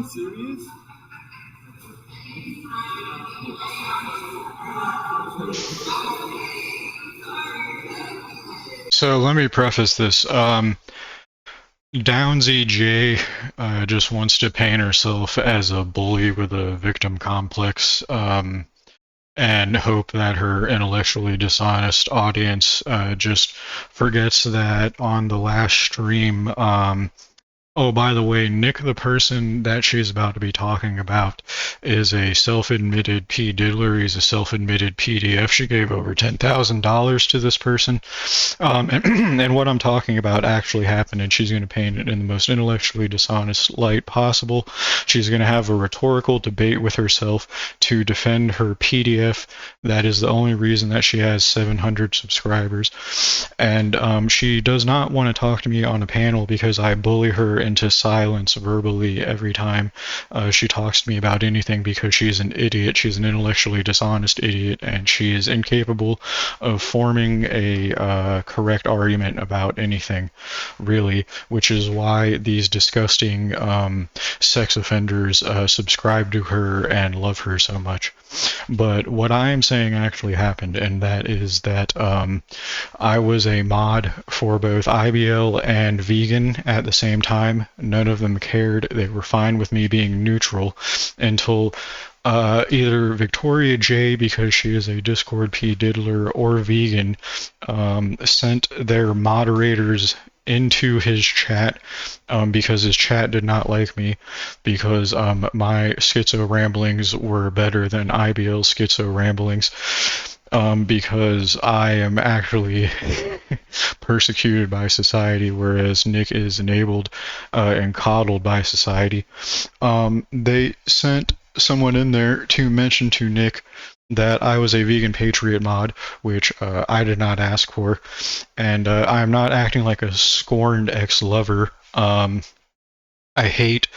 Serious? So let me preface this. Downsy J just wants to paint herself as a bully with a victim complex, and hope that her intellectually dishonest audience just forgets that on the last stream, oh, by the way, Nick, the person that she's about to be talking about, is a self-admitted P. Diddler. He's a self-admitted PDF. She gave over $10,000 to this person. And what I'm talking about actually happened, and she's going to paint it in the most intellectually dishonest light possible. She's going to have a rhetorical debate with herself to defend her PDF. That is the only reason that she has 700 subscribers. And she does not want to talk to me on a panel because I bully her into silence verbally every time she talks to me about anything, because she's an idiot. She's an intellectually dishonest idiot, and she is incapable of forming a correct argument about anything, really, which is why these disgusting sex offenders subscribe to her and love her so much. But what I am saying actually happened, and that is that I was a mod for both IBL and Vegan at the same time. None of them cared. They were fine with me being neutral until either Victoria J, because she is a Discord P Diddler, or Vegan, sent their moderators into his chat because his chat did not like me, because my schizo ramblings were better than IBL's schizo ramblings, because I am actually persecuted by society, whereas Nick is enabled and coddled by society. They sent someone in there to mention to Nick that I was a vegan patriot mod, which I did not ask for, and I'm not acting like a scorned ex-lover. I hate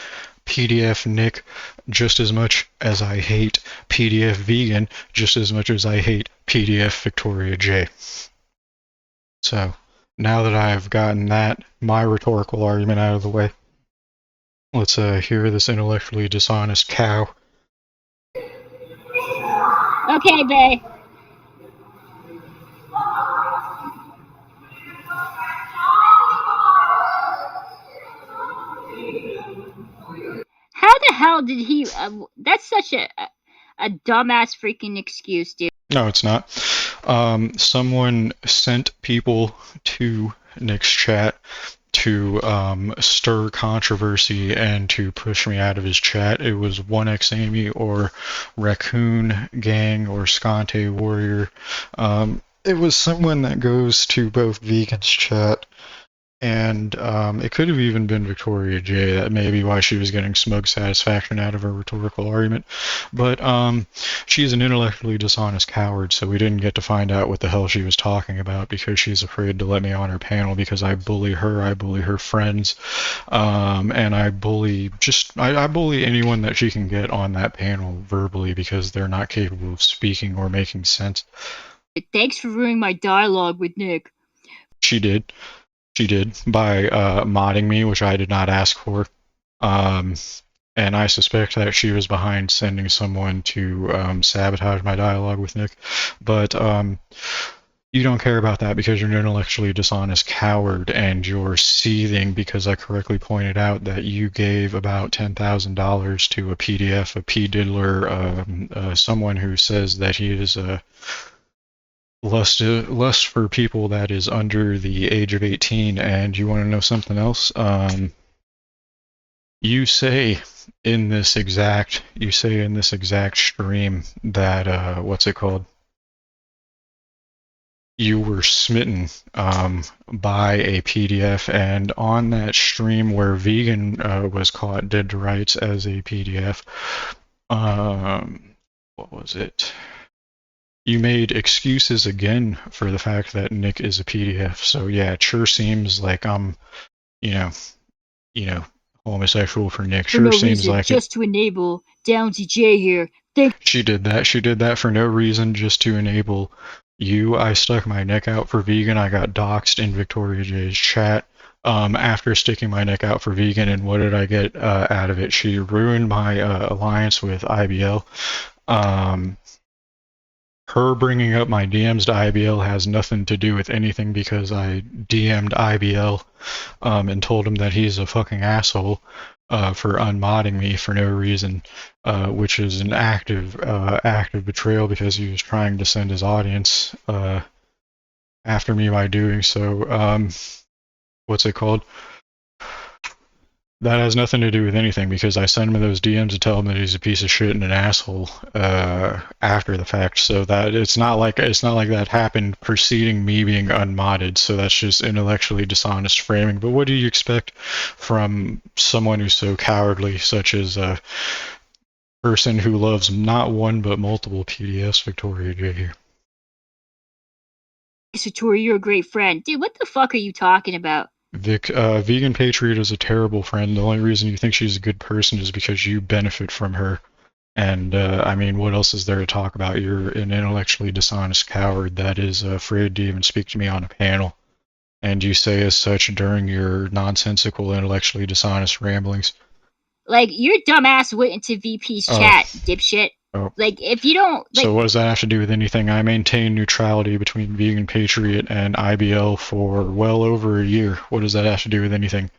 PDF Nick just as much as I hate PDF Vegan, just as much as I hate PDF Victoria J. So, now that I've gotten that, my rhetorical argument out of the way, let's hear this intellectually dishonest cow. Okay, bae. How the hell did he? That's such a dumbass freaking excuse, dude. No, it's not. Someone sent people to Nick's chat to stir controversy and to push me out of his chat. It was 1xAmy or Raccoon Gang or Skante Warrior. It was someone that goes to both Vegan's chat, and it could have even been Victoria J. That may be why she was getting smug satisfaction out of her rhetorical argument. But she's an intellectually dishonest coward, so we didn't get to find out what the hell she was talking about, because she's afraid to let me on her panel because I bully her friends, and I bully anyone that she can get on that panel verbally, because they're not capable of speaking or making sense. Thanks for ruining my dialogue with Nick. She did. She did, by modding me, which I did not ask for. And I suspect that she was behind sending someone to sabotage my dialogue with Nick. But you don't care about that because you're an intellectually dishonest coward, and you're seething because I correctly pointed out that you gave about $10,000 to a PDF, a P Diddler, someone who says that he is a lust for people that is under the age of 18. And you want to know something else? You say in this exact stream that what's it called? You were smitten by a PDF, and on that stream where Vegan was caught dead to rights as a PDF, what was it? You made excuses again for the fact that Nick is a PDF. So yeah, it sure seems like I'm, homosexual for Nick. Sure seems like it. Just to enable Downsy J here. She did that. She did that for no reason, just to enable you. I stuck my neck out for Vegan. I got doxxed in Victoria J's chat. after sticking my neck out for vegan. And what did I get out of it? She ruined my alliance with IBL. Her bringing up my DMs to IBL has nothing to do with anything because I DM'd IBL and told him that he's a fucking asshole for unmodding me for no reason, which is an active betrayal because he was trying to send his audience after me by doing so. What's it called? That has nothing to do with anything because I send him those DMs to tell him that he's a piece of shit and an asshole after the fact. So that it's not like that happened preceding me being unmodded. So that's just intellectually dishonest framing. But what do you expect from someone who's so cowardly, such as a person who loves not one but multiple PDFs? Victoria J here. Victoria, you're a great friend, dude. What the fuck are you talking about? Vic, Vegan Patriot is a terrible friend. The only reason you think she's a good person is because you benefit from her. And, I mean, what else is there to talk about? You're an intellectually dishonest coward that is afraid to even speak to me on a panel. And you say as such during your nonsensical, intellectually dishonest ramblings. Like, your dumbass went into VP's chat, dipshit. Oh. Like, if you don't... Like, so what does that have to do with anything? I maintain neutrality between Vegan Patriot and IBL for well over a year. What does that have to do with anything?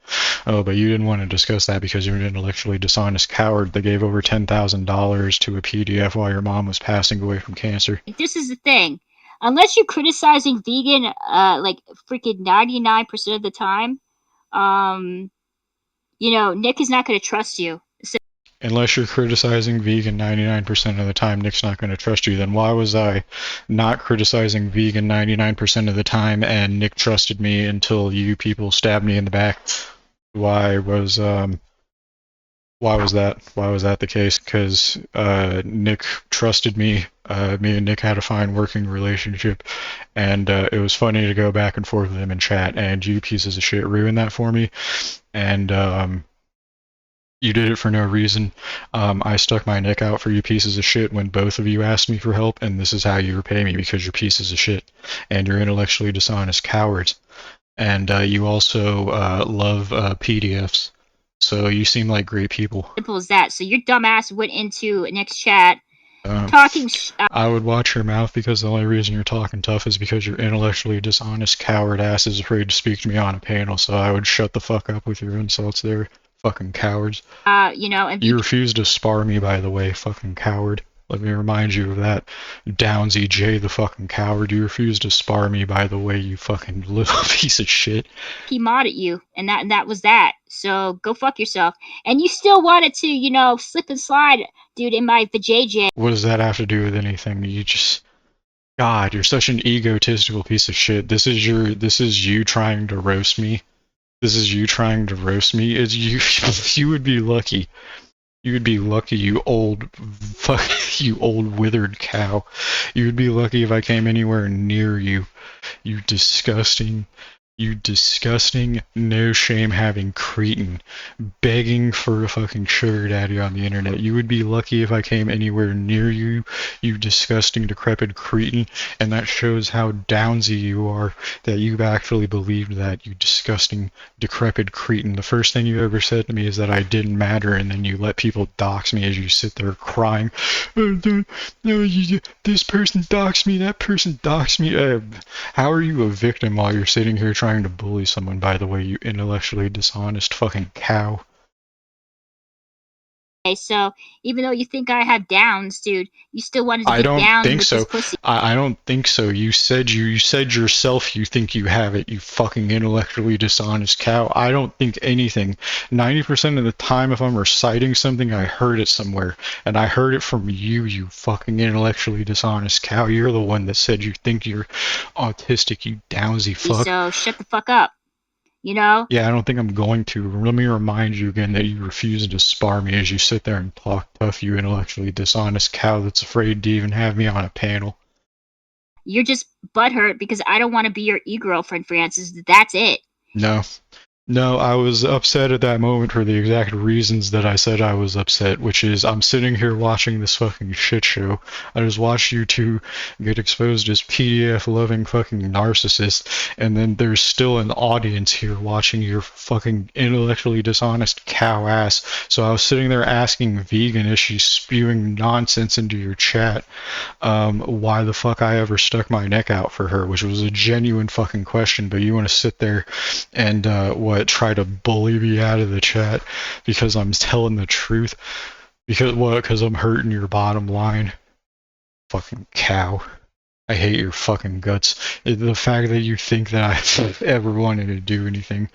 Oh, but you didn't want to discuss that because you're an intellectually dishonest coward that gave over $10,000 to a PDF while your mom was passing away from cancer. This is the thing. Unless you're criticizing vegan, like, freaking 99% of the time, you know, Nick is not going to trust you. So unless you're criticizing vegan 99% of the time, Nick's not going to trust you. Then why was I not criticizing vegan 99% of the time and Nick trusted me until you people stabbed me in the back? Why was that? Why was that the case? Because Nick trusted me. Me and Nick had a fine working relationship, and it was funny to go back and forth with him in chat. And you pieces of shit ruined that for me. And you did it for no reason. I stuck my neck out for you pieces of shit when both of you asked me for help, and this is how you repay me because you're pieces of shit and you're intellectually dishonest cowards. And you also love PDFs. So you seem like great people. Simple as that. So your dumbass went into Nick's chat talking. I would watch your mouth because the only reason you're talking tough is because your intellectually dishonest coward ass is afraid to speak to me on a panel. So I would shut the fuck up with your insults there, fucking cowards. You know, and you refuse to spar me, by the way, fucking coward. Let me remind you of that. Downsy J, the fucking coward. You refuse to spar me, by the way, you fucking little piece of shit. He modded you, and that was that. So go fuck yourself. And you still wanted to, you know, slip and slide, dude, in my vajayjay. What does that have to do with anything? You just... God, you're such an egotistical piece of shit. This is you trying to roast me. This is you trying to roast me. It's you. You would be lucky. You would be lucky, you old withered cow. You would be lucky if I came anywhere near you. You disgusting, no shame having cretin begging for a fucking sugar daddy on the internet. You would be lucky if I came anywhere near you, you disgusting, decrepit cretin, and that shows how downsy you are that you've actually believed that, you disgusting, decrepit cretin. The first thing you ever said to me is that I didn't matter, and then you let people dox me as you sit there crying. No, this person doxed me, that person doxed me. How are you a victim while you're sitting here trying to bully someone, by the way, you intellectually dishonest fucking cow? So even though you think I have downs, dude, you still wanted to get down with this pussy. I don't think so. You said yourself you think you have it, you fucking intellectually dishonest cow. I don't think anything. 90% of the time if I'm reciting something, I heard it somewhere. And I heard it from you, you fucking intellectually dishonest cow. You're the one that said you think you're autistic, you downsy fuck. So shut the fuck up. You know? Yeah, I don't think I'm going to. Let me remind you again that you refuse to spar me as you sit there and talk tough, you intellectually dishonest cow that's afraid to even have me on a panel. You're just butthurt because I don't want to be your e-girlfriend, Francis. That's it. No. No, I was upset at that moment for the exact reasons that I said I was upset, which is I'm sitting here watching this fucking shit show. I just watched you two get exposed as PDF-loving fucking narcissists, and then there's still an audience here watching your fucking intellectually dishonest cow ass. So I was sitting there asking Vegan, is she spewing nonsense into your chat, why the fuck I ever stuck my neck out for her, which was a genuine fucking question, but you want to sit there and try to bully me out of the chat because I'm telling the truth? Because what? Because I'm hurting your bottom line? Fucking cow. I hate your fucking guts. The fact that you think that I've ever wanted to do anything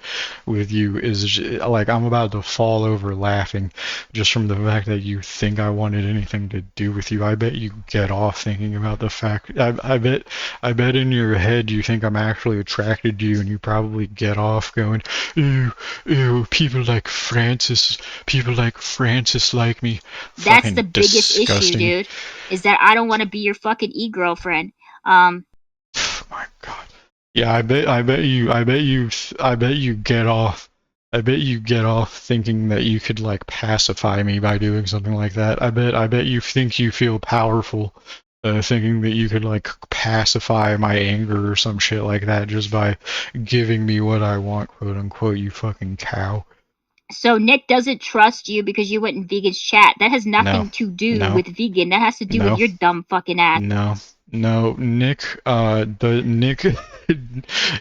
with you is like I'm about to fall over laughing just from the fact that you think I wanted anything to do with you. I bet you get off thinking about the fact. I bet in your head you think I'm actually attracted to you, and you probably get off going, ew, ew. People like Francis like me. That's Fucking the biggest issue, disgusting. dude. Is that I don't want to be your fucking e-girlfriend. Oh my god. Yeah, I bet you get off. I bet you get off thinking that you could like pacify me by doing something like that. I bet you think you feel powerful, thinking that you could like pacify my anger or some shit like that just by giving me what I want, quote unquote. You fucking cow. So Nick doesn't trust you because you went in Vegan's chat. That has nothing No, to do no, with Vegan. That has to do with no. your dumb fucking ass. No, no, Nick,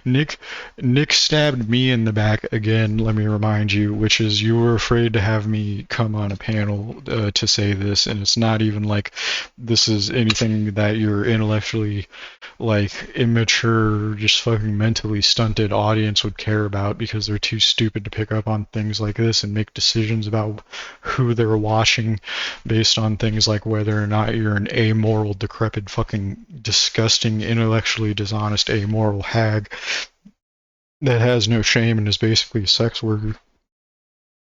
Nick stabbed me in the back again, let me remind you, which is you were afraid to have me come on a panel to say this, and it's not even like this is anything that your intellectually, like, immature, just fucking mentally stunted audience would care about because they're too stupid to pick up on things like this and make decisions about who they're watching based on things like whether or not you're an amoral, decrepit, fucking disgusting, intellectually dishonest, amoral hag that has no shame and is basically a sex worker.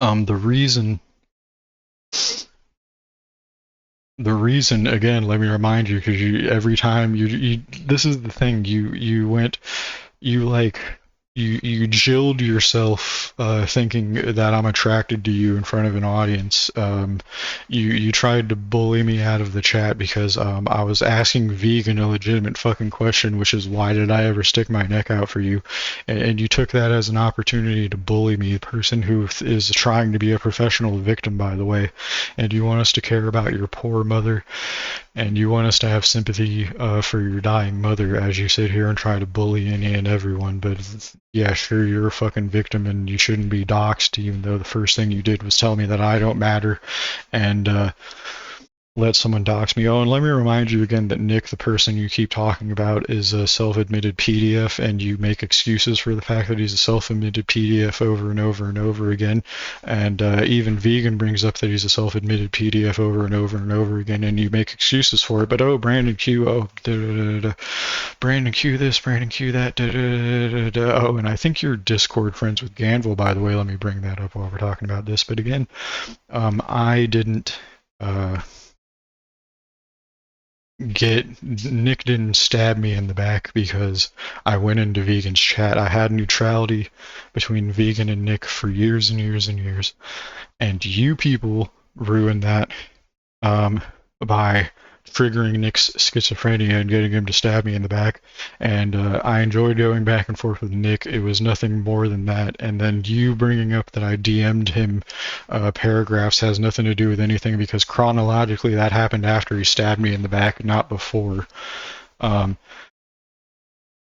The reason, again, let me remind you, because every time this is the thing, you jilled yourself thinking that I'm attracted to you in front of an audience. You tried to bully me out of the chat because I was asking Vegan a legitimate fucking question, which is why did I ever stick my neck out for you? And you took that as an opportunity to bully me, a person who is trying to be a professional victim, by the way. And you want us to care about your poor mother, and you want us to have sympathy for your dying mother as you sit here and try to bully any and everyone. But yeah, sure, you're a fucking victim and you shouldn't be doxxed, even though the first thing you did was tell me that I don't matter and let someone dox me. Oh, and let me remind you again that Nick, the person you keep talking about, is a self-admitted PDF, and you make excuses for the fact that he's a self-admitted PDF over and over and over again. And even Vegan brings up that he's a self-admitted PDF over and over and over again, and you make excuses for it. But oh, Brandon Q, oh, Brandon Q this, Brandon Q that, oh, and I think you're Discord friends with Ganville, by the way. Let me bring that up while we're talking about this. But again, I didn't. Nick didn't stab me in the back because I went into Vegan's chat. I had neutrality between Vegan and Nick for years and years and years, and you people ruined that by triggering Nick's schizophrenia and getting him to stab me in the back. And I enjoyed going back and forth with Nick. It was nothing more than that. And then you bringing up that I DM'd him paragraphs has nothing to do with anything because chronologically that happened after he stabbed me in the back, not before. I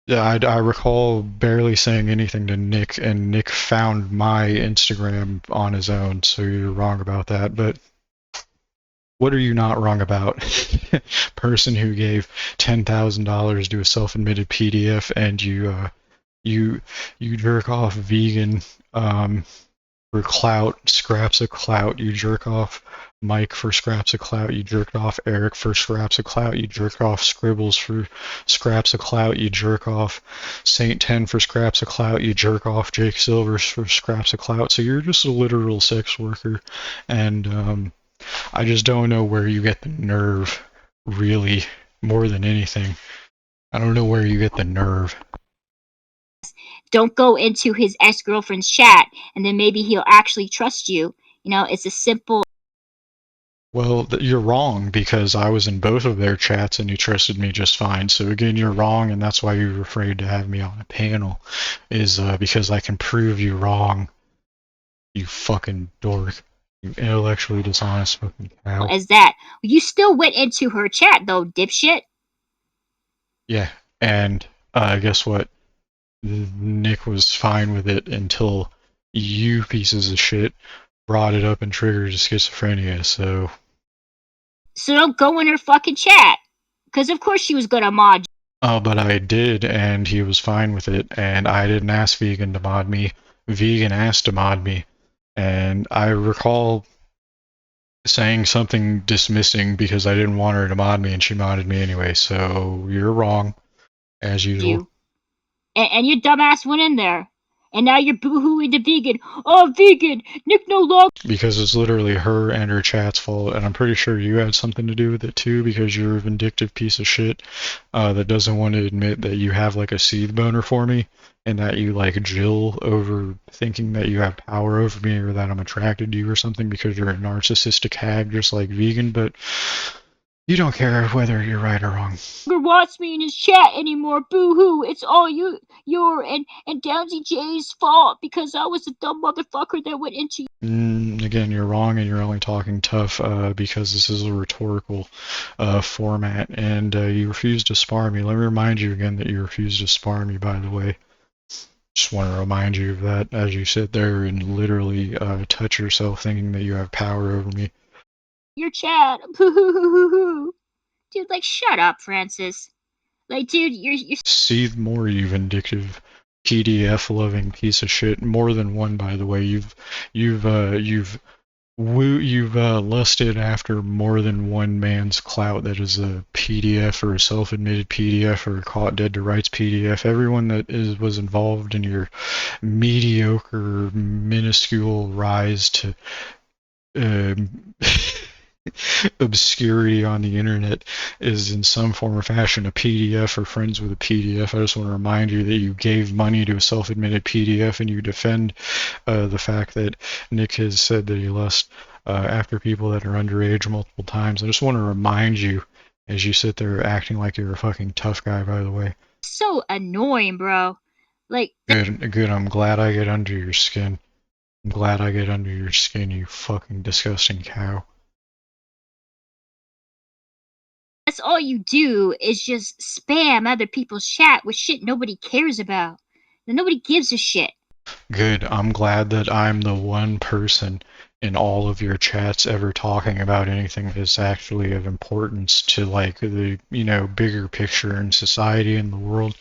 recall barely saying anything to Nick, and Nick found my Instagram on his own, so you're wrong about that. But what are you not wrong about? Person who gave $10,000 to a self-admitted PDF, and you jerk off Vegan for clout, scraps of clout. You jerk off Mike for scraps of clout. You jerked off Eric for scraps of clout. You jerk off Scribbles for scraps of clout. You jerk off Saint 10 for scraps of clout. You jerk off Jake Silvers for scraps of clout. So you're just a literal sex worker, and I just don't know where you get the nerve, really, more than anything. I don't know where you get the nerve. Don't go into his ex-girlfriend's chat, and then maybe he'll actually trust you. You know, it's a simple. Well, you're wrong because I was in both of their chats and you trusted me just fine. So again, you're wrong, and that's why you were afraid to have me on a panel, is because I can prove you wrong. You fucking dork. You intellectually dishonest fucking cow. As that. You still went into her chat though, dipshit. Yeah, and guess what? Nick was fine with it until you pieces of shit brought it up and triggered schizophrenia, so... So don't go in her fucking chat. Because of course she was gonna mod you. Oh, but I did, and he was fine with it, and I didn't ask Vegan to mod me. Vegan asked to mod me, and I recall saying something dismissing because I didn't want her to mod me, and she modded me anyway, so you're wrong, as usual. And your dumbass went in there. And now you're boo-hooing to Vegan. Oh, Vegan! Nick no longer. Because it's literally her and her chat's fault, and I'm pretty sure you had something to do with it too, because you're a vindictive piece of shit that doesn't want to admit that you have like a seed boner for me, and that you like Jill over thinking that you have power over me or that I'm attracted to you or something because you're a narcissistic hag just like Vegan, but you don't care whether you're right or wrong. Wants me in his chat anymore. Boo-hoo! It's all your and Downsy J's fault because I was a dumb motherfucker that went into. Again, you're wrong, and you're only talking tough because this is a rhetorical format, and you refuse to spar me. Let me remind you again that you refuse to spar me, by the way. Just want to remind you of that as you sit there and literally touch yourself thinking that you have power over me. Your chat. Boo-hoo-hoo-hoo-hoo. Dude, like, shut up, Francis. Like, dude, you're... Seethe more, you vindictive PDF-loving piece of shit. More than one, by the way. You've lusted after more than one man's clout that is a PDF or a self-admitted PDF or a caught dead to rights PDF. Everyone that was involved in your mediocre, minuscule rise to obscurity on the internet is in some form or fashion a PDF or friends with a PDF. I just want to remind you that you gave money to a self-admitted PDF and you defend the fact that Nick has said that he lusts after people that are underage multiple times. I just want to remind you as you sit there acting like you're a fucking tough guy, by the way. So annoying, bro. Like... Good. I'm glad I get under your skin. I'm glad I get under your skin, you fucking disgusting cow. That's all you do is just spam other people's chat with shit nobody cares about. And nobody gives a shit. Good. I'm glad that I'm the one person in all of your chats ever talking about anything that's actually of importance to like the, you know, bigger picture in society and the world.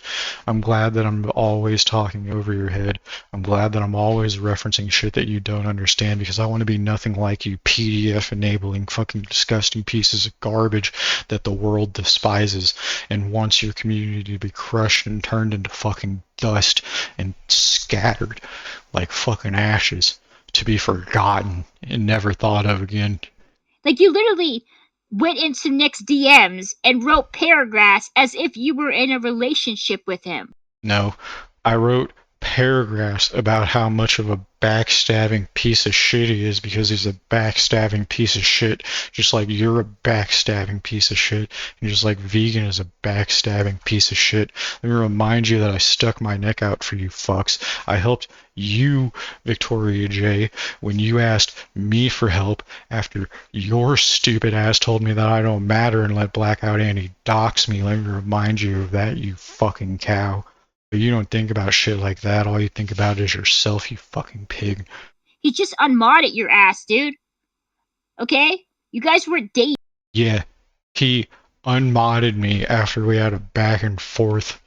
I'm glad that I'm always talking over your head. I'm glad that I'm always referencing shit that you don't understand because I want to be nothing like you PDF enabling fucking disgusting pieces of garbage that the world despises and wants your community to be crushed and turned into fucking dust and scattered like fucking ashes to be forgotten and never thought of again. Like, you literally went into Nick's DMs and wrote paragraphs as if you were in a relationship with him. No, I wrote paragraphs about how much of a backstabbing piece of shit he is because he's a backstabbing piece of shit, just like you're a backstabbing piece of shit, and just like Vegan is a backstabbing piece of shit. Let me remind you that I stuck my neck out for you fucks. I helped you, Victoria J, when you asked me for help after your stupid ass told me that I don't matter and let Blackout Andy dox me. Let me remind you of that, you fucking cow. But you don't think about shit like that. All you think about is yourself, you fucking pig. He just unmodded your ass, dude. Okay? You guys weren't dating. Yeah, he unmodded me after we had a back and forth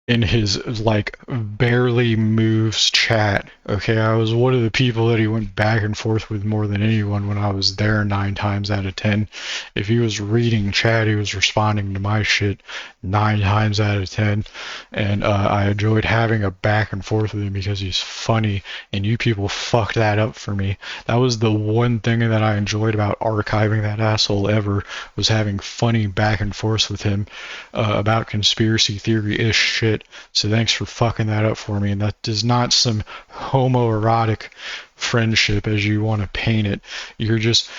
in his, like, barely moves chat. Okay, I was one of the people that he went back and forth with more than anyone when I was there 9 times out of 10. If he was reading chat, he was responding to my shit 9 times out of 10. And I enjoyed having a back and forth with him because he's funny, and you people fucked that up for me. That was the one thing that I enjoyed about archiving that asshole ever, was having funny back and forth with him about conspiracy theory-ish shit. shit. So thanks for fucking that up for me. And that is not some homoerotic friendship as you want to paint it. You're just...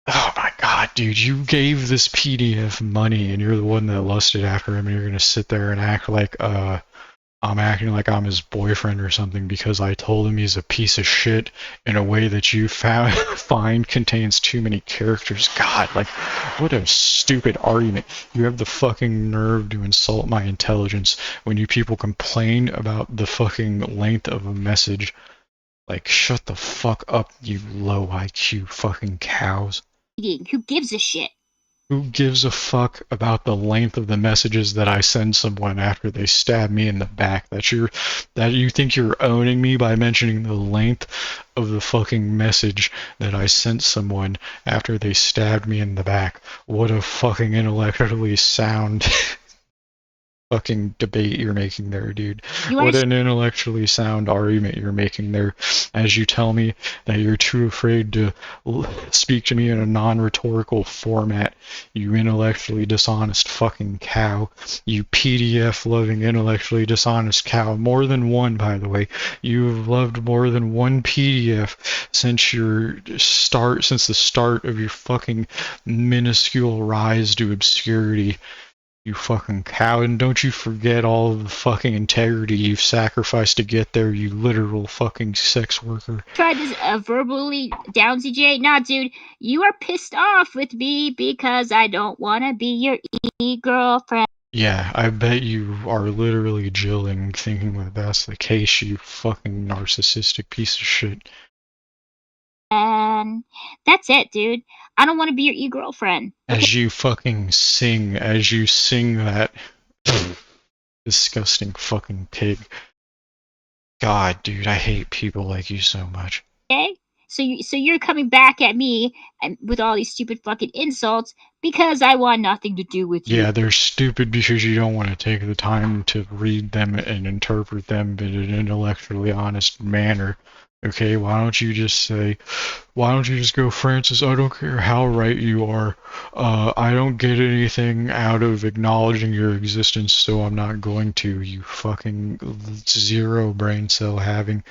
Oh my god, dude, you gave this PDF money and you're the one that lusted after him and you're gonna sit there and act like, I'm acting like I'm his boyfriend or something because I told him he's a piece of shit in a way that you find contains too many characters. God, like, what a stupid argument. You have the fucking nerve to insult my intelligence when you people complain about the fucking length of a message. Like, shut the fuck up, you low IQ fucking cows. Who gives a shit? Who gives a fuck about the length of the messages that I send someone after they stab me in the back? That you think you're owning me by mentioning the length of the fucking message that I sent someone after they stabbed me in the back? What a fucking intellectually sound fucking debate you're making there, dude. What an intellectually sound argument you're making there as you tell me that you're too afraid to speak to me in a non-rhetorical format, you intellectually dishonest fucking cow. You PDF-loving, intellectually dishonest cow. More than one, by the way. You've loved more than one PDF since the start of your fucking minuscule rise to obscurity. You fucking cow, and don't you forget all of the fucking integrity you've sacrificed to get there, you literal fucking sex worker. Tried to verbally Downsy J? Nah, dude, you are pissed off with me because I don't want to be your e-girlfriend. Yeah, I bet you are literally jilling, thinking that that's the case, you fucking narcissistic piece of shit. And that's it, dude. I don't want to be your e-girlfriend. As you sing that disgusting fucking pig. God, dude, I hate people like you so much. Okay? So you're coming back at me with all these stupid fucking insults because I want nothing to do with you. Yeah, they're stupid because you don't want to take the time to read them and interpret them in an intellectually honest manner. Okay, why don't you just go, Francis, I don't care how right you are. I don't get anything out of acknowledging your existence, so I'm not going to, you fucking zero brain cell having,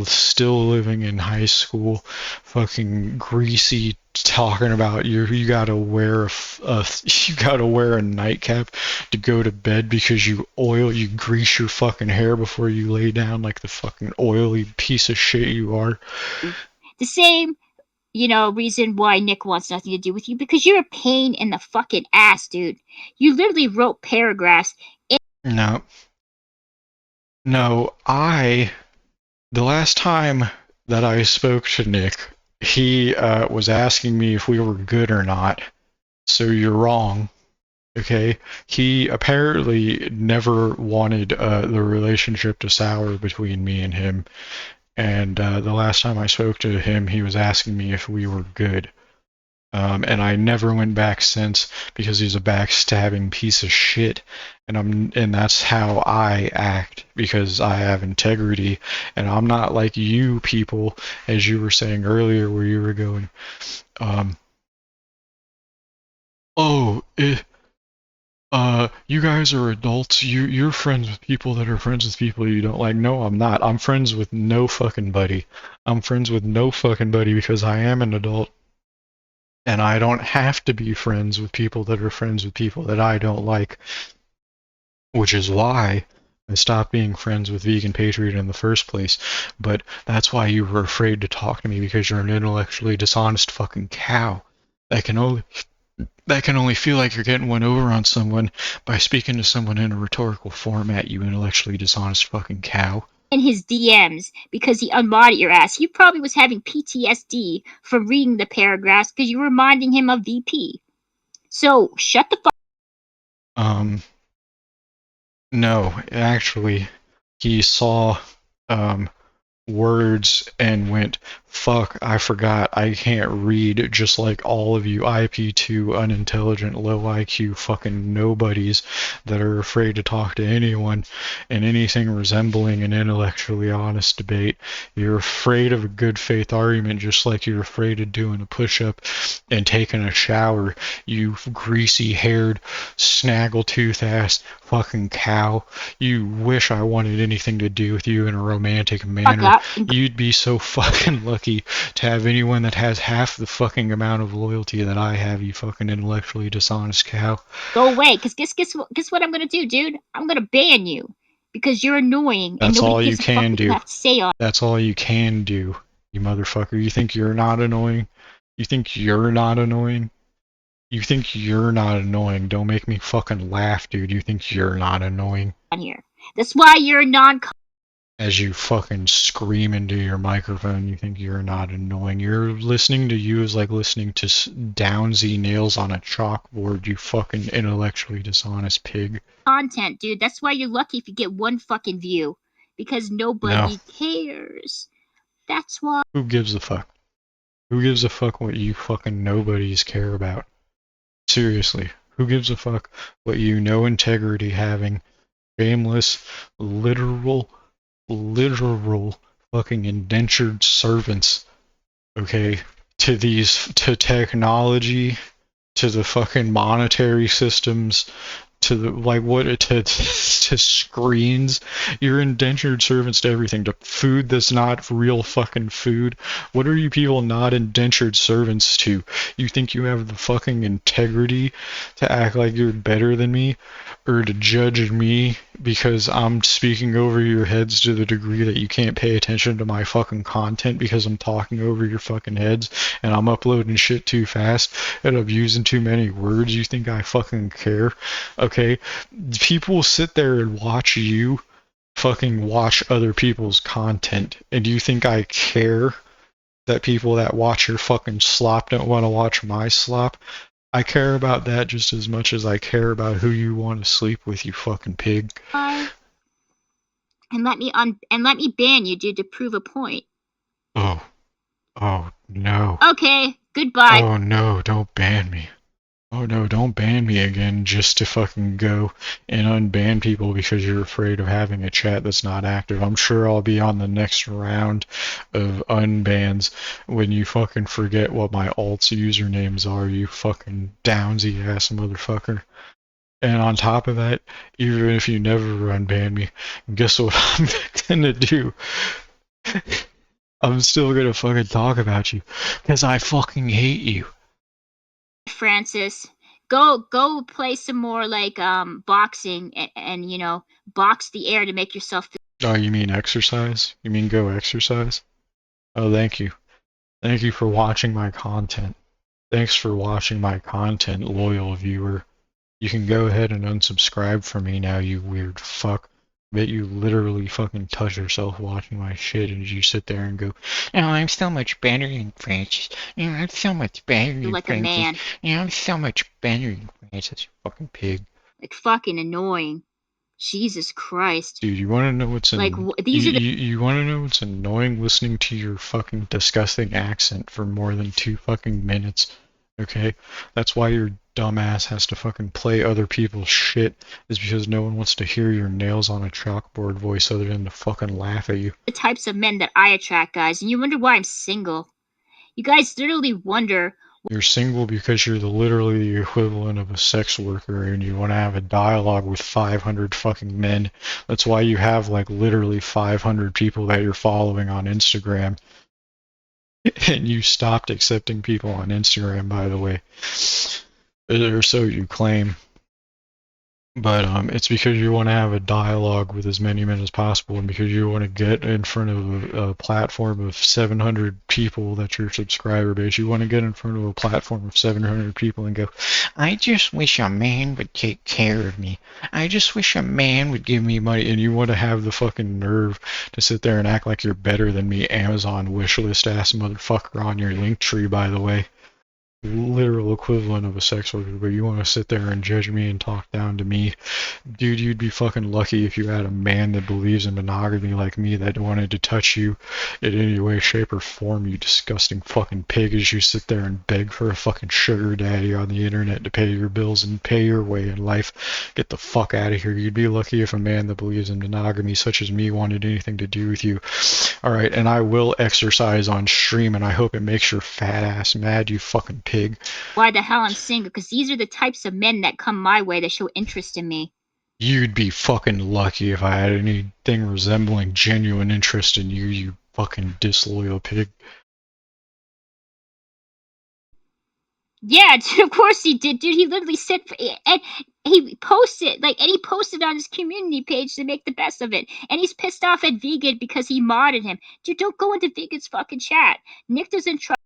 still living in high school, fucking greasy, talking about you gotta wear a nightcap to go to bed because you grease your fucking hair before you lay down like the fucking oily piece of shit you are. The same, reason why Nick wants nothing to do with you, because you're a pain in the fucking ass, dude. You literally wrote paragraphs. No, the last time that I spoke to Nick, he was asking me if we were good or not. So you're wrong. Okay? He apparently never wanted the relationship to sour between me and him. And the last time I spoke to him, he was asking me if we were good. And I never went back since because he's a backstabbing piece of shit. And that's how I act because I have integrity. And I'm not like you people, as you were saying earlier, where you were going, you guys are adults. You're friends with people that are friends with people you don't like. No, I'm not. I'm friends with no fucking buddy. I'm friends with no fucking buddy because I am an adult. And I don't have to be friends with people that are friends with people that I don't like. Which is why I stopped being friends with Vegan Patriot in the first place. But that's why you were afraid to talk to me, because you're an intellectually dishonest fucking cow. That can only feel like you're getting one over on someone by speaking to someone in a rhetorical format, you intellectually dishonest fucking cow. In his DMs because he unmodded your ass. He probably was having PTSD from reading the paragraphs because you were reminding him of VP. So, shut the fuck. No, actually, he saw, words and went, fuck, I forgot, I can't read, just like all of you IP2 unintelligent, low IQ fucking nobodies that are afraid to talk to anyone in anything resembling an intellectually honest debate. You're afraid of a good faith argument just like you're afraid of doing a push-up and taking a shower, you greasy haired, snaggletooth ass fucking cow. You wish I wanted anything to do with you in a romantic manner. You'd be so fucking lucky to have anyone that has half the fucking amount of loyalty that I have, you fucking intellectually dishonest cow. Go away, because guess what I'm gonna do, dude? I'm gonna ban you. Because you're annoying and nobody gives a fuck what you have to say on. That's all you can do, you motherfucker. You think you're not annoying? You think you're not annoying? You think you're not annoying? Don't make me fucking laugh, dude. You think you're not annoying? On here. That's why you're non. As you fucking scream into your microphone, you think you're not annoying. You're listening to you is like listening to Downsy nails on a chalkboard, you fucking intellectually dishonest pig. Content, dude. That's why you're lucky if you get one fucking view. Because nobody cares. That's why. Who gives a fuck? Who gives a fuck what you fucking nobodies care about? Seriously, who gives a fuck what you no integrity having, shameless, literal fucking indentured servants, okay, to technology, to the fucking monetary systems, to the to screens. You're indentured servants to everything, to food that's not real fucking food. What are you people not indentured servants to? You think you have the fucking integrity to act like you're better than me, or to judge me because I'm speaking over your heads to the degree that you can't pay attention to my fucking content because I'm talking over your fucking heads and I'm uploading shit too fast and I'm using too many words? You think I fucking care? Okay, people sit there and watch you fucking watch other people's content, and do you think I care that people that watch your fucking slop don't want to watch my slop? I care about that just as much as I care about who you want to sleep with, you fucking pig. And let me ban you, dude, to prove a point. Oh no. Okay, goodbye. Oh no, don't ban me. Oh no, don't ban me again just to fucking go and unban people because you're afraid of having a chat that's not active. I'm sure I'll be on the next round of unbans when you fucking forget what my alt's usernames are, you fucking downsy ass motherfucker. And on top of that, even if you never unban me, guess what I'm gonna do? I'm still gonna fucking talk about you because I fucking hate you. Francis, go play some more like boxing and you know, box the air to make yourself feel. Oh, you mean exercise? You mean go exercise? Oh, thank you. Thank you for watching my content. Thanks for watching my content, loyal viewer. You can go ahead and unsubscribe from me now, you weird fuck. Bet you literally fucking touch yourself watching my shit and you sit there and go, oh, I'm so much better than Francis. You know, I'm so much better than like Francis. A man. You know, I'm so much better than Francis, you fucking pig. Like fucking annoying. Jesus Christ. Dude, you want to know what's like you want to know what's annoying? Listening to your fucking disgusting accent for more than 2 fucking minutes. Okay? That's why your dumbass has to fucking play other people's shit, is because no one wants to hear your nails on a chalkboard voice other than to fucking laugh at you. The types of men that I attract, guys, and you wonder why I'm single. You guys literally wonder. You're single because you're literally the equivalent of a sex worker and you want to have a dialogue with 500 fucking men. That's why you have like literally 500 people that you're following on Instagram. And you stopped accepting people on Instagram, by the way. Or so you claim. But it's because you want to have a dialogue with as many men as possible, and because you want to get in front of a platform of 700 people that's your subscriber base. You want to get in front of a platform of 700 people and go, I just wish a man would take care of me. I just wish a man would give me money. And you want to have the fucking nerve to sit there and act like you're better than me, Amazon wishlist ass motherfucker on your link tree, by the way. Literal equivalent of a sex worker, but you want to sit there and judge me and talk down to me. Dude, you'd be fucking lucky if you had a man that believes in monogamy like me that wanted to touch you in any way, shape, or form, you disgusting fucking pig, as you sit there and beg for a fucking sugar daddy on the internet to pay your bills and pay your way in life. Get the fuck out of here. You'd be lucky if a man that believes in monogamy such as me wanted anything to do with you. Alright, and I will exercise on stream, and I hope it makes your fat ass mad, you fucking pig. Why the hell I'm single? Because these are the types of men that come my way that show interest in me. You'd be fucking lucky if I had anything resembling genuine interest in you, you fucking disloyal pig. Yeah, dude, of course he did, dude. He literally said, and he posted, like, and he posted on his community page to make the best of it. And he's pissed off at Vegan because he modded him. Dude, don't go into Vegan's fucking chat. Nick doesn't trust.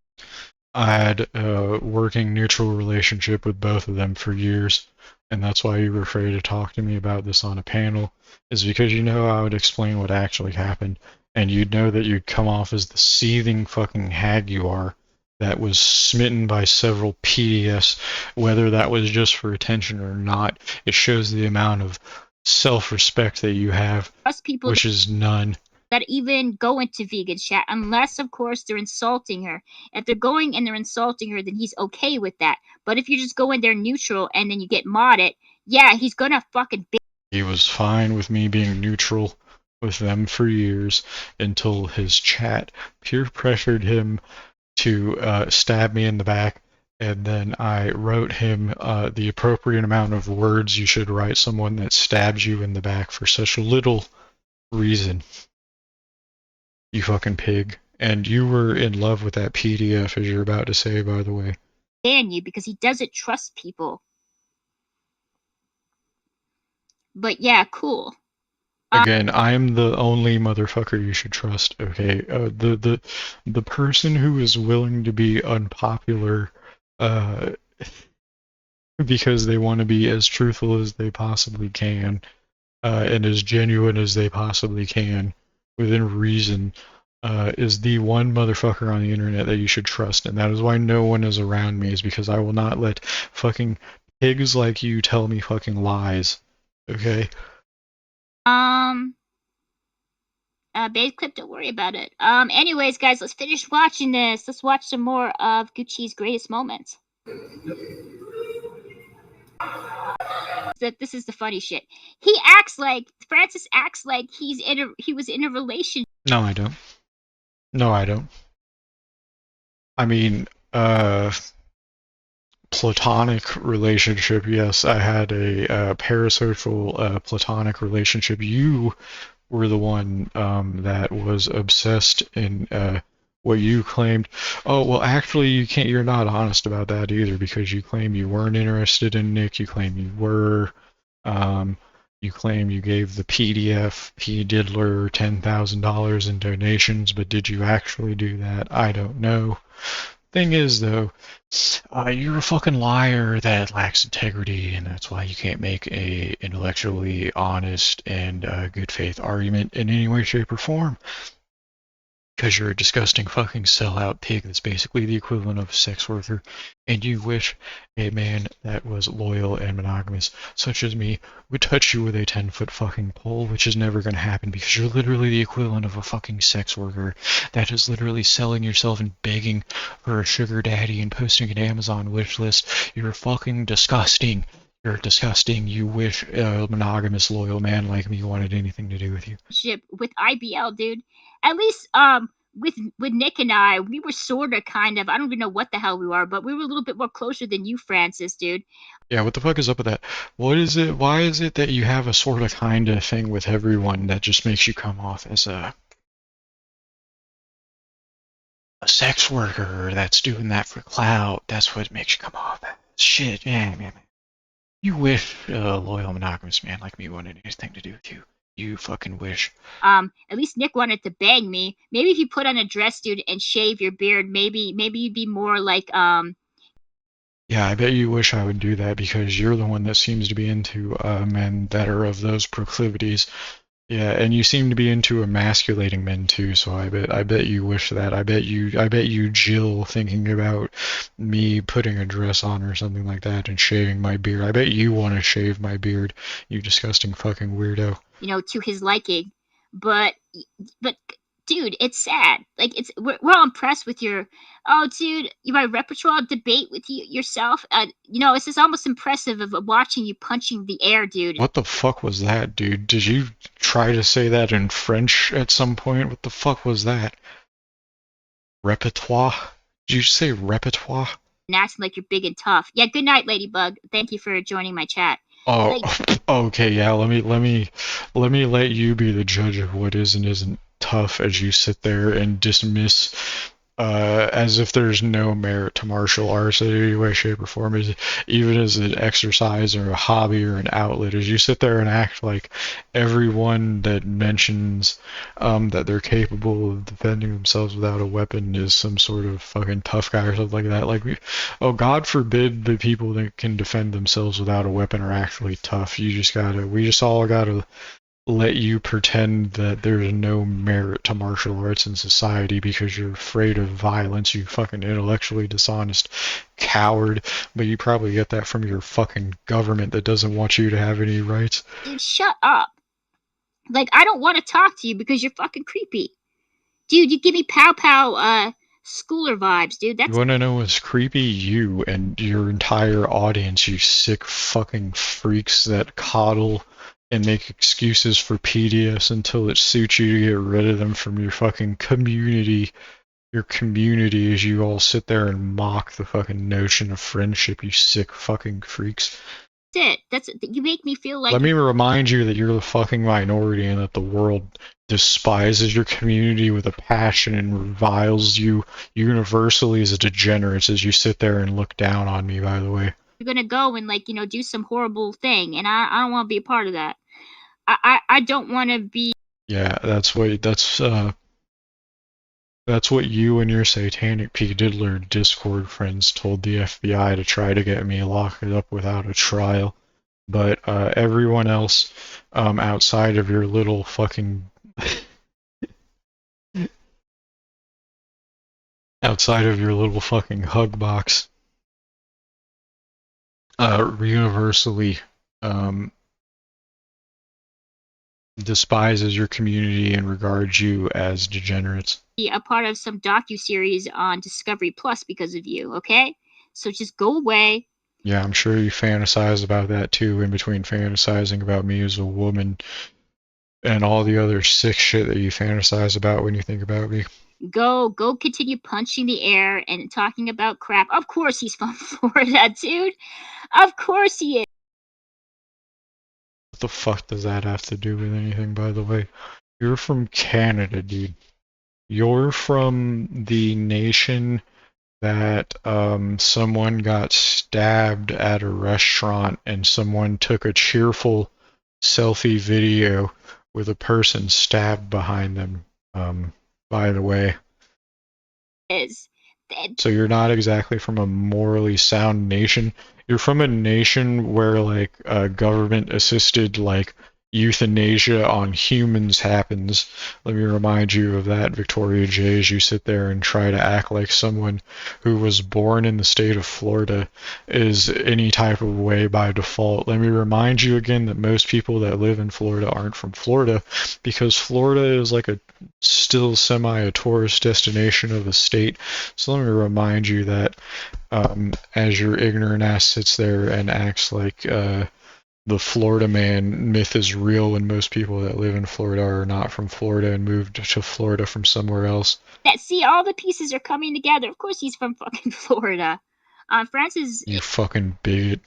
I had a working neutral relationship with both of them for years, and that's why you were afraid to talk to me about this on a panel, is because you know I would explain what actually happened, and you'd know that you'd come off as the seething fucking hag you are that was smitten by several PDFs, whether that was just for attention or not. It shows the amount of self-respect that you have, People which is none. That even go into Vegan chat, unless of course they're insulting her. If they're going and they're insulting her, then he's okay with that. But if you just go in there neutral and then you get modded, yeah, he's gonna fucking. He was fine with me being neutral with them for years until his chat peer pressured him to stab me in the back, and then I wrote him the appropriate amount of words you should write someone that stabs you in the back for such little reason. You fucking pig. And you were in love with that PDF, as you're about to say, by the way. Ban you because he doesn't trust people. But yeah, cool. Again, I'm the only motherfucker you should trust. Okay, the person who is willing to be unpopular, because they want to be as truthful as they possibly can, and as genuine as they possibly can, within reason, is the one motherfucker on the internet that you should trust, and that is why no one is around me. Is because I will not let fucking pigs like you tell me fucking lies. Okay. Base clip, don't worry about it. Anyways, guys, let's finish watching this. Let's watch some more of Gucci's greatest moments. That this is the funny shit. Francis acts like he was in a relationship. No, I don't. No, I don't. I mean, platonic relationship, yes, I had a parasocial platonic relationship. You were the one that was obsessed in what you claimed. Oh, well, actually, you're not honest about that either, because you claim you weren't interested in Nick, you claim you were. You claim you gave the PDF P. Diddler $10,000 in donations, but did you actually do that? I don't know. Thing is, though, you're a fucking liar that lacks integrity, and that's why you can't make a intellectually honest and good faith argument in any way, shape, or form. Because you're a disgusting fucking sellout pig that's basically the equivalent of a sex worker, and you wish a man that was loyal and monogamous, such as me, would touch you with a 10-foot fucking pole, which is never going to happen because you're literally the equivalent of a fucking sex worker that is literally selling yourself and begging for a sugar daddy and posting an Amazon wish list. You're fucking disgusting. You're disgusting. You wish a monogamous, loyal man like me wanted anything to do with you. With IBL, dude. At least, with Nick and I, we were sort of kind of, I don't even know what the hell we are, but we were a little bit more closer than you, Francis, dude. Yeah, what the fuck is up with that? What is it? Why is it that you have a sort of kind of thing with everyone that just makes you come off as a sex worker that's doing that for clout? That's what makes you come off as shit. Man. You wish a loyal monogamous man like me wanted anything to do with you. You fucking wish. At least Nick wanted to bang me. Maybe if you put on a dress, dude, and shave your beard, maybe you'd be more like, Yeah, I bet you wish I would do that because you're the one that seems to be into men that are of those proclivities. Yeah, and you seem to be into emasculating men too, so I bet you wish that. I bet you Jill thinking about me putting a dress on or something like that and shaving my beard. I bet you want to shave my beard, you disgusting fucking weirdo. You know, to his liking. But dude, it's sad. Like, we're all impressed with your, oh, dude, my repertoire debate with yourself. You know, it's just almost impressive of watching you punching the air, dude. What the fuck was that, dude? Did you try to say that in French at some point? What the fuck was that? Repertoire? Did you say repertoire? And acting like you're big and tough. Yeah, good night, Ladybug. Thank you for joining my chat. Oh, Like, okay, yeah. Let me let you be the judge of what is and isn't tough as you sit there and dismiss, as if there's no merit to martial arts in any way, shape, or form, even as an exercise or a hobby or an outlet. As you sit there and act like everyone that mentions that they're capable of defending themselves without a weapon is some sort of fucking tough guy or something like that. Like, oh, God forbid the people that can defend themselves without a weapon are actually tough. We just all gotta let you pretend that there's no merit to martial arts in society because you're afraid of violence, you fucking intellectually dishonest coward. But you probably get that from your fucking government that doesn't want you to have any rights. dude, shut up. Like, I don't want to talk to you because you're fucking creepy. Dude, you give me pow pow, schooler vibes, dude. You That's wanna know what's creepy? You and your entire audience, you sick fucking freaks that coddle and make excuses for PDS until it suits you to get rid of them from your fucking community. Your community, as you all sit there and mock the fucking notion of friendship, you sick fucking freaks. it. You make me feel like Let me remind you that you're the fucking minority and that the world despises your community with a passion and reviles you universally as a degenerate as you sit there and look down on me, by the way. you're gonna go and, like, do some horrible thing, and I don't want to be a part of that. I don't want to be. Yeah, that's what you and your satanic P. Diddler Discord friends told the FBI to try to get me locked up without a trial. But everyone else outside of your little fucking outside of your little fucking hug box universally um, despises your community and regards you as degenerates. Be a part of some docu-series on Discovery Plus because of you, okay? So just go away. Yeah, I'm sure you fantasize about that too, in between fantasizing about me as a woman and all the other sick shit that you fantasize about when you think about me. Go continue punching the air and talking about crap. Of course he's from Florida, dude. Of course he is. What the fuck does that have to do with anything, by the way? You're from Canada, dude. You're from the nation that someone got stabbed at a restaurant and someone took a cheerful selfie video with a person stabbed behind them, by the way. So you're not exactly from a morally sound nation. You're from a nation where like government assisted like euthanasia on humans happens. Let me remind you of that, Victoria J, as you sit there and try to act like someone who was born in the state of Florida is any type of way by default. Let me remind you again that most people that live in Florida aren't from Florida because Florida is like a still semi a tourist destination of a state. So let me remind you that as your ignorant ass sits there and acts like the Florida man myth is real when most people that live in Florida are not from Florida and moved to Florida from somewhere else. See, all the pieces are coming together. Of course he's from fucking Florida. Francis. You fucking bigot.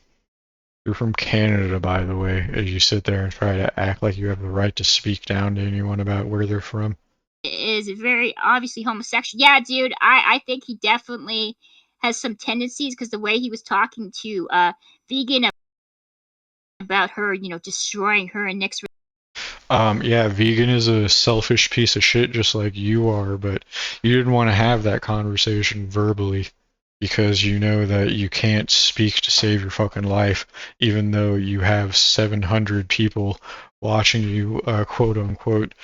You're from Canada, by the way, as you sit there and try to act like you have the right to speak down to anyone about where they're from. Is very obviously homosexual. Yeah, dude, I think he definitely has some tendencies because the way he was talking to Vegan about her, destroying her and Nick's. Yeah, Vegan is a selfish piece of shit just like you are, but you didn't want to have that conversation verbally because you know that you can't speak to save your fucking life, even though you have 700 people watching you, quote unquote,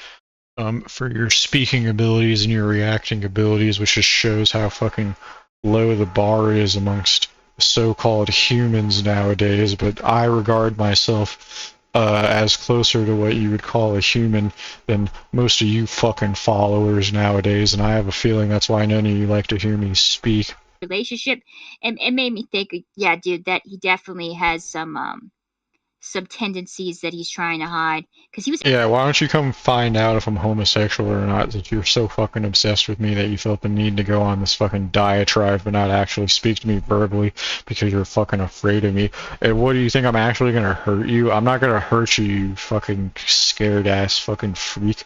for your speaking abilities and your reacting abilities, which just shows how fucking low the bar is amongst so-called humans nowadays. But I regard myself as closer to what you would call a human than most of you fucking followers nowadays, and I have a feeling that's why none of you like to hear me speak. Relationship, and it made me think, yeah, dude, that he definitely has some some tendencies that he's trying to hide. Because he was. Yeah, why don't you come find out if I'm homosexual or not, that you're so fucking obsessed with me that you felt the need to go on this fucking diatribe but not actually speak to me verbally because you're fucking afraid of me. And what do you think, I'm actually gonna hurt you? I'm not gonna hurt you, you fucking scared ass fucking freak.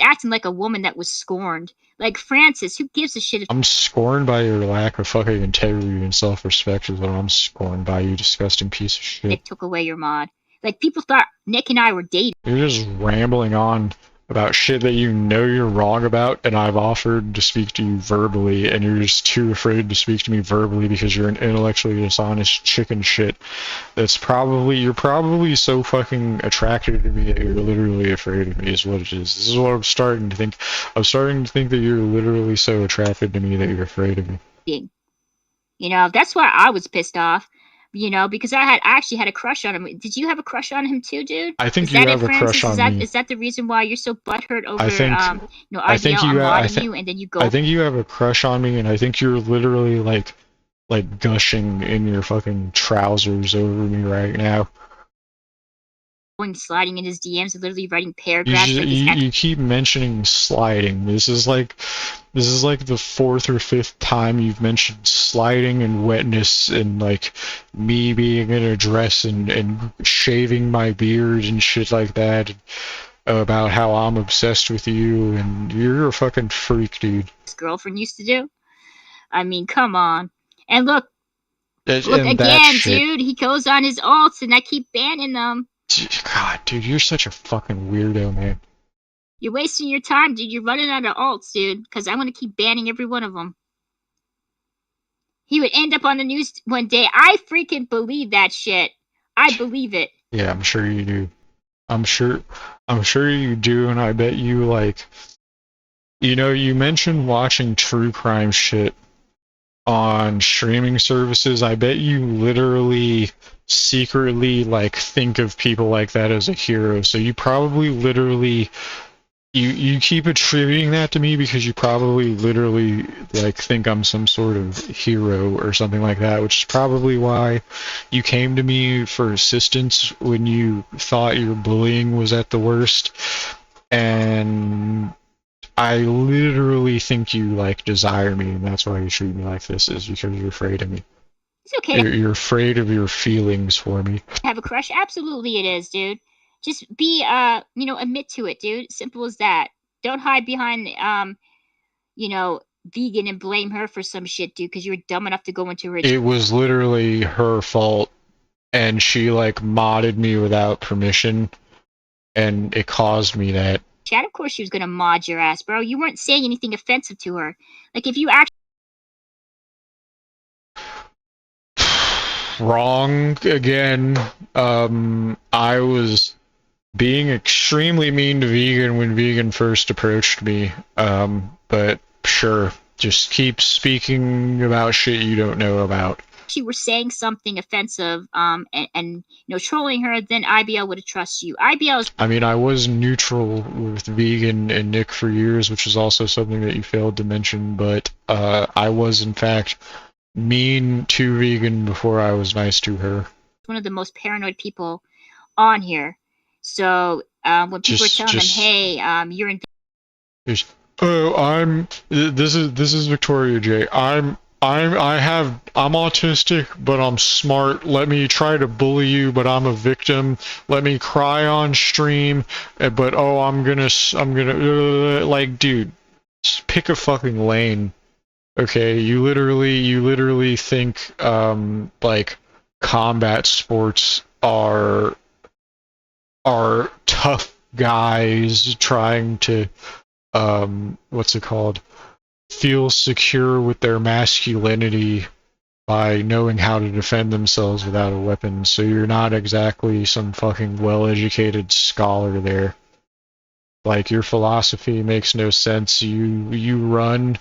Acting like a woman that was scorned. Like, Francis, who gives a shit if I'm scorned by your lack of fucking integrity and self-respect is what I'm scorned by, you disgusting piece of shit. Nick took away your mod? Like, people thought Nick and I were dating. You're just rambling on about shit that you know you're wrong about, and I've offered to speak to you verbally, and you're just too afraid to speak to me verbally because you're an intellectually dishonest chicken shit. You're probably so fucking attracted to me that you're literally afraid of me is what it is. This is what I'm starting to think. I'm starting to think that you're literally so attracted to me that you're afraid of me. You know, that's why I was pissed off. You know, because I actually had a crush on him. Did you have a crush on him too, dude? I think you have a crush on me. Is that the reason why you're so butthurt over, IBL unmodding you, and then you go? I think you have a crush on me, and I think you're literally like gushing in your fucking trousers over me right now. Sliding in his DMs and literally writing paragraphs. You keep mentioning sliding. This is like the fourth or fifth time you've mentioned sliding and wetness and like me being in a dress and shaving my beard and shit like that, about how I'm obsessed with you, and you're a fucking freak, dude. His girlfriend used to do. I mean, come on. And look again, dude. He goes on his alts, and I keep banning them. God, dude, you're such a fucking weirdo, man. You're wasting your time, dude. You're running out of alts, dude, because I'm going to keep banning every one of them. He would end up on the news one day. I freaking believe that shit. I believe it. Yeah, I'm sure you do. I'm sure you do, and I bet you, like, you know, you mentioned watching true crime shit on streaming services. I bet you literally secretly like think of people like that as a hero, so you probably literally you keep attributing that to me because you probably literally like think I'm some sort of hero or something like that, which is probably why you came to me for assistance when you thought your bullying was at the worst. And I literally think you like desire me, and that's why you treat me like this, is because you're afraid of me. It's okay. You're afraid of your feelings for me. Have a crush? Absolutely it is, dude. Just be, admit to it, dude. Simple as that. Don't hide behind, vegan and blame her for some shit, dude, because you were dumb enough to go into her. It was literally her fault, and she, like, modded me without permission, and it caused me that. Chad, of course she was gonna mod your ass, bro. You weren't saying anything offensive to her. Like, if you actually... Wrong again. I was being extremely mean to Vegan when Vegan first approached me. But sure, just keep speaking about shit you don't know about. If you were saying something offensive, and trolling her, then IBL would have trusted you. I mean, I was neutral with Vegan and Nick for years, which is also something that you failed to mention, but I was in fact mean to Vegan before I was nice to her. One of the most paranoid people on here. So when people are telling him, "Hey, you're in," this is Victoria J. I'm autistic, but I'm smart. Let me try to bully you, but I'm a victim. Let me cry on stream, but I'm gonna like, dude, just pick a fucking lane. Okay, you literally think like combat sports are tough guys trying to feel secure with their masculinity by knowing how to defend themselves without a weapon. So you're not exactly some fucking well-educated scholar there. Like, your philosophy makes no sense. You run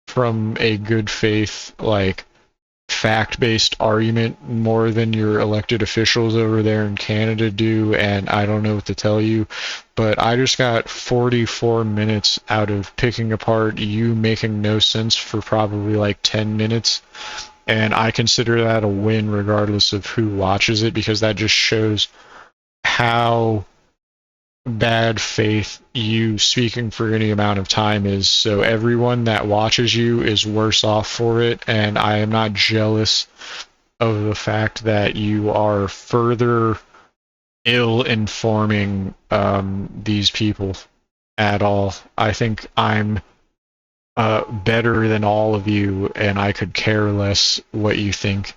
from a good faith, like, fact-based argument more than your elected officials over there in Canada do, and I don't know what to tell you, but I just got 44 minutes out of picking apart you making no sense for probably like 10 minutes, And I consider that a win regardless of who watches it, because that just shows how bad faith you speaking for any amount of time is. So everyone that watches you is worse off for it, and I am not jealous of the fact that you are further ill-informing these people at all. I think I'm better than all of you, and I could care less what you think.